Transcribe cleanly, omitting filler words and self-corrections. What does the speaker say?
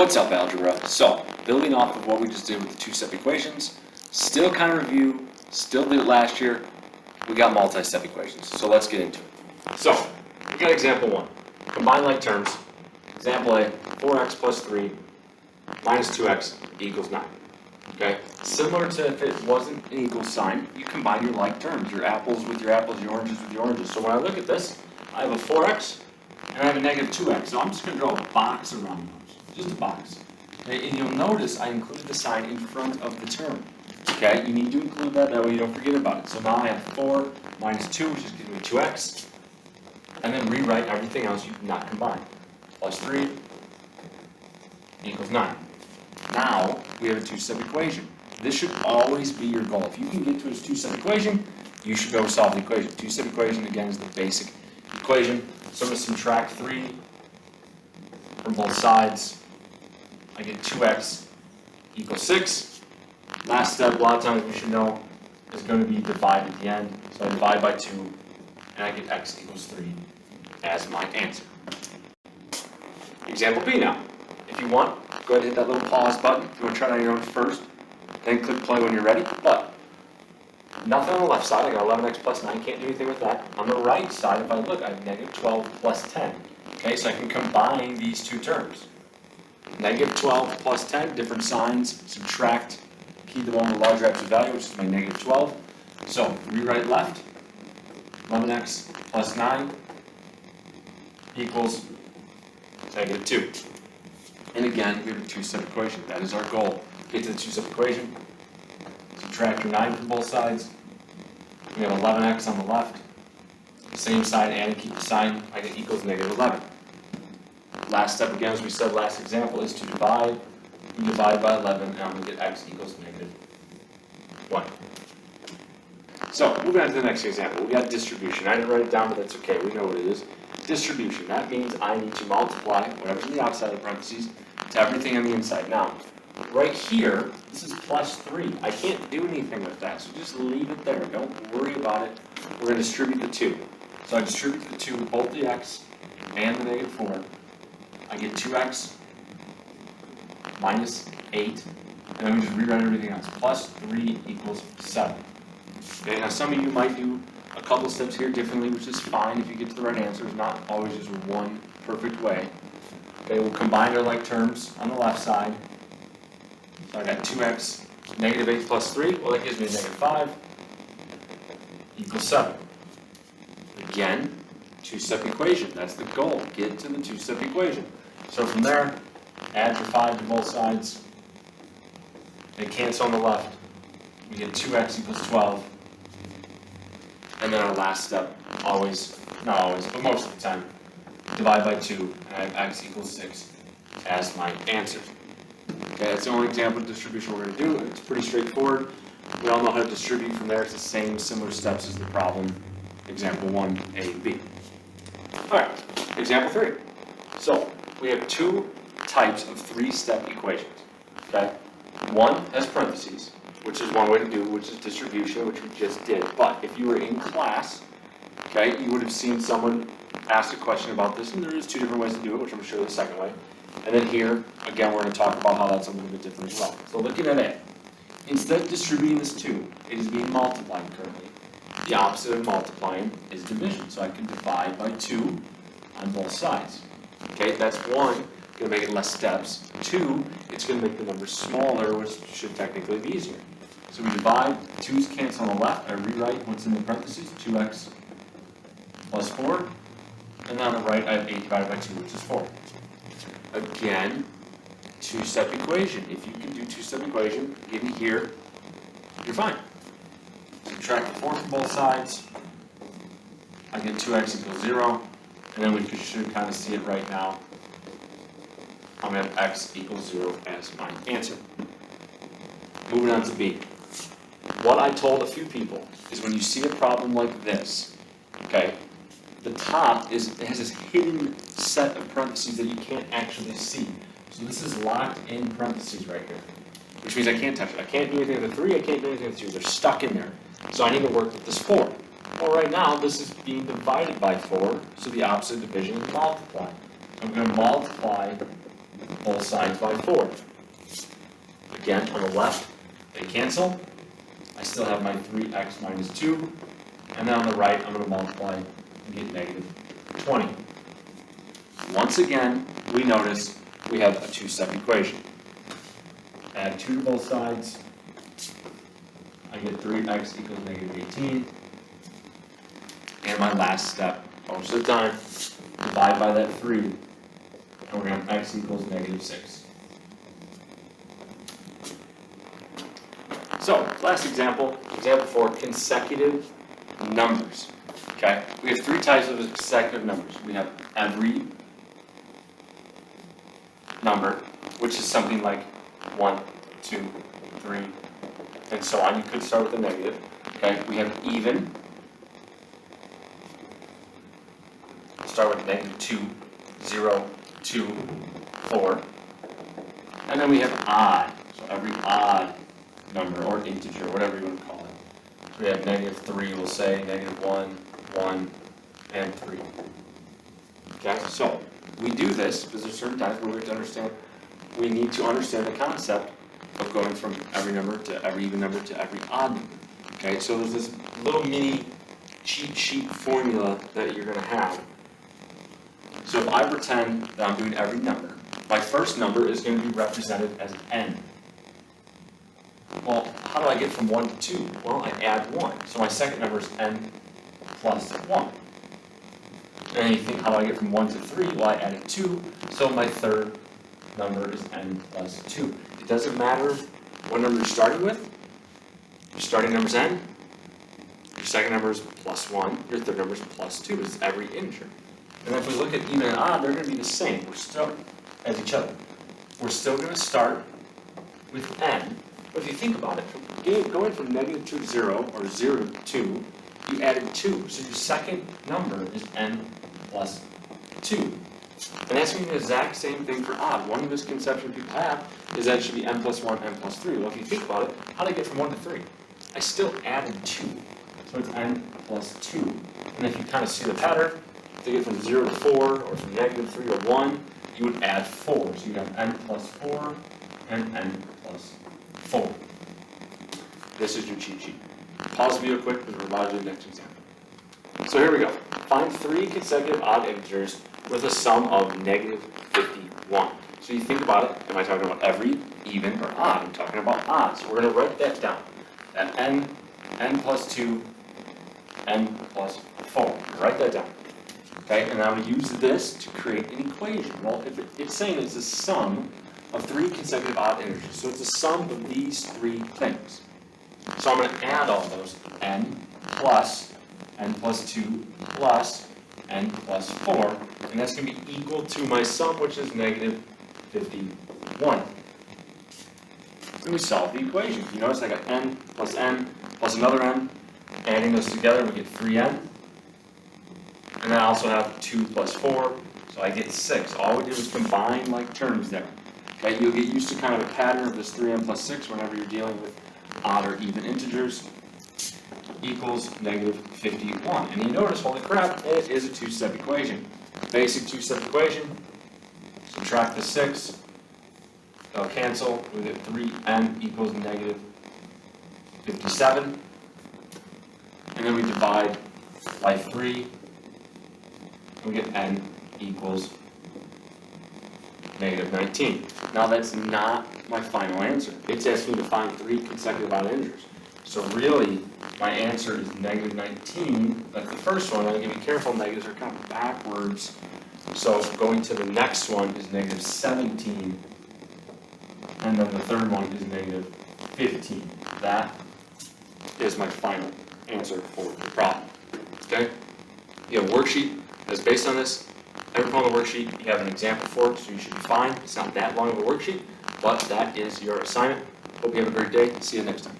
What's up, algebra? So, building off of what we just did with the two-step equations, still kind of review, still did it last year, we got multi-step equations. So let's get into it. So, we got example 1. Combine like terms. Example A, 4x plus 3 minus 2x equals 9. Okay? Similar to if it wasn't an equal sign, you combine your like terms, your apples with your apples, your oranges with your oranges. So when I look at this, I have a 4x and I have a negative 2x. So I'm just going to draw a box around those, just a box. Okay? And you'll notice I included the sign in front of the term. Okay? You need to include that way you don't forget about it. So now I have 4 minus 2, which is giving me 2x. And then rewrite everything else you cannot combine. Plus 3 equals 9. Now, we have a two-step equation. This should always be your goal. If you can get to a two-step equation, you should be able to solve the equation. Two-step equation, again, is the basic equation. So I'm going to subtract 3 from both sides. I get 2x equals 6. Last step, a lot of times we should know, is going to be divide at the end. So I divide by 2, and I get x equals 3 as my answer. Example B now. If you want, go ahead and hit that little pause button if you want to try it on your own first. Then click play when you're ready. But nothing on the left side. I got 11x plus 9. Can't do anything with that. On the right side, if I look, I have negative 12 plus 10. Okay, so I can combine these two terms. Negative 12 plus 10, different signs. Subtract, keep them on the larger absolute value, which is my negative 12. So rewrite left. 11x plus 9 equals negative 2. And again, we have a two-step equation. That is our goal. Get to the two-step equation. Subtract your 9 from both sides. We have 11x on the left. Same sign and keep the sign. I get equals negative 11. Last step, again, as we said last example, is to divide. We divide by 11, and I'm going to get x equals negative 1. So, moving on to the next example. We got distribution. I didn't write it down, but that's okay. We know what it is. Distribution. That means I need to multiply whatever's in the outside of the parentheses to everything on the inside. Now, right here, this is plus 3. I can't do anything with that, so just leave it there. Don't worry about it. We're going to distribute the 2. So I distribute the 2 with both the x and the negative 4. I get 2x minus 8, and then we just rewrite everything else. Plus 3 equals 7. Okay, now some of you might do a couple steps here differently, which is fine if you get to the right answer. It's not always just one perfect way. Okay, we'll combine our like terms on the left side. So I got 2x, negative 8 plus 3. Well, that gives me a negative 5 equals 7. Again, two-step equation. That's the goal. Get to the two-step equation. So from there, add the 5 to both sides. They cancel on the left. We get 2x equals 12. And then our last step, always, not always, but most of the time, divide by 2, and I have x equals 6 as my answer. Okay, that's the only example of distribution we're going to do. It's pretty straightforward. We all know how to distribute from there. It's the same similar steps as the problem, example 1, A and B. Alright, example 3. So, we have two types of three-step equations. Okay? One has parentheses, which is one way to do, which is distribution, which we just did. But if you were in class, okay, you would have seen someone ask a question about this, and there is two different ways to do it, which I'm going to show you the second way. And then here, again, we're going to talk about how that's a little bit different as well. So looking at A, instead of distributing this 2, it is being multiplied currently. The opposite of multiplying is division. So I can divide by 2 on both sides. Okay, that's 1, going to make it less steps. 2, it's going to make the number smaller, which should technically be easier. So we divide, 2's cancel on the left. I rewrite what's in the parentheses, 2x plus 4. And then on the right, I have 8 divided by 2, which is 4. Again, two-step equation. If you can do two-step equation, give me here, you're fine. Subtract the 4 from both sides. I get 2x equals 0. And then we should kind of see it right now. I'm going to have x equals 0 as my answer. Moving on to B. What I told a few people is when you see a problem like this, okay, the top it has this hidden set of parentheses that you can't actually see. So this is locked in parentheses right here, which means I can't touch it. I can't do anything with the 3, I can't do anything with the 2. They're stuck in there. So I need to work with this 4. Well, right now, this is being divided by 4, so the opposite of division is multiply. I'm going to multiply both sides by 4. Again, on the left, they cancel. I still have my 3x minus 2. And then on the right, I'm going to multiply and get negative 20. Once again, we notice we have a two-step equation. Add 2 to both sides. I get 3x equals negative 18. And my last step, most of the time, divide by that 3. And we're going to have x equals negative 6. So, last example, example 4, consecutive numbers. Okay? We have 3 types of consecutive numbers. We have every number, which is something like 1, 2, 3, and so on. You could start with a negative. Okay? We have even. Start with negative 2, 0, 2, 4. And then we have odd. So every odd number, or integer, whatever you want to call it. We have negative 3, we'll say, negative 1, 1, and 3. Okay, so we do this because there's certain times where we need to understand the concept of going from every number to every even number to every odd number. Okay, so there's this little mini cheat sheet formula that you're going to have. So if I pretend that I'm doing every number, my first number is going to be represented as n. Well, how do I get from 1 to 2? Well, I add 1. So my second number is n plus 1. And then you think, how do I get from 1 to 3? Well, I added 2. So my third number is n plus 2. It doesn't matter what number you're starting with. Your starting number is n. Your second number is plus 1. Your third number is plus 2. It's every integer. And if we look at even and odd, they're going to be the same. We're still as each other. We're still going to start with n. But if you think about it, going from negative 2 to 0, or 0 to 2, you added 2. So your second number is n plus 2. And that's going to be the exact same thing for odd. One misconception people have is that it should be n plus 1, n plus 3. Well, if you think about it, how did I get from 1 to 3? I still added 2. So it's n plus 2. And if you kind of see the pattern, to get from 0 to 4, or from negative 3 to 1, you would add 4. So you have n plus 4 and n plus 4. This is your cheat sheet. Pause the video quick because we're about to do the next example. So here we go. Find 3 consecutive odd integers with a sum of negative 51. So you think about it, am I talking about every, even, or odd? I'm talking about odd. So we're going to write that down. That n plus 2, n plus 4. Write that down. Okay, and I'm going to use this to create an equation. Well, if it's saying it's a sum of 3 consecutive odd integers. So it's a sum of these 3 things. So I'm going to add all those, n plus 2 plus n plus 4, and that's going to be equal to my sum, which is negative 51. And we solve the equation. You notice I got n plus another n. Adding those together, we get 3n. And then I also have 2 plus 4, so I get 6. All we did was combine like terms there. Okay, you'll get used to kind of a pattern of this 3n plus 6 whenever you're dealing with odd or even integers. Equals negative 51. And you notice, holy crap, it is a two-step equation. Basic two-step equation. Subtract the 6. They'll cancel. We get 3n equals negative 57. And then we divide by 3. We get n equals negative 19. Now that's not my final answer. It's asking me to find 3 consecutive odd integers. So really, my answer is negative 19. That's the first one. I'm going to be careful, negatives are kind of backwards. So going to the next one is negative 17. And then the third one is negative 15. That is my final answer for the problem. Okay? You have a worksheet that's based on this. Every point on the worksheet, you have an example for it, so you should be fine. It's not that long of a worksheet, but that is your assignment. Hope you have a great day. See you next time.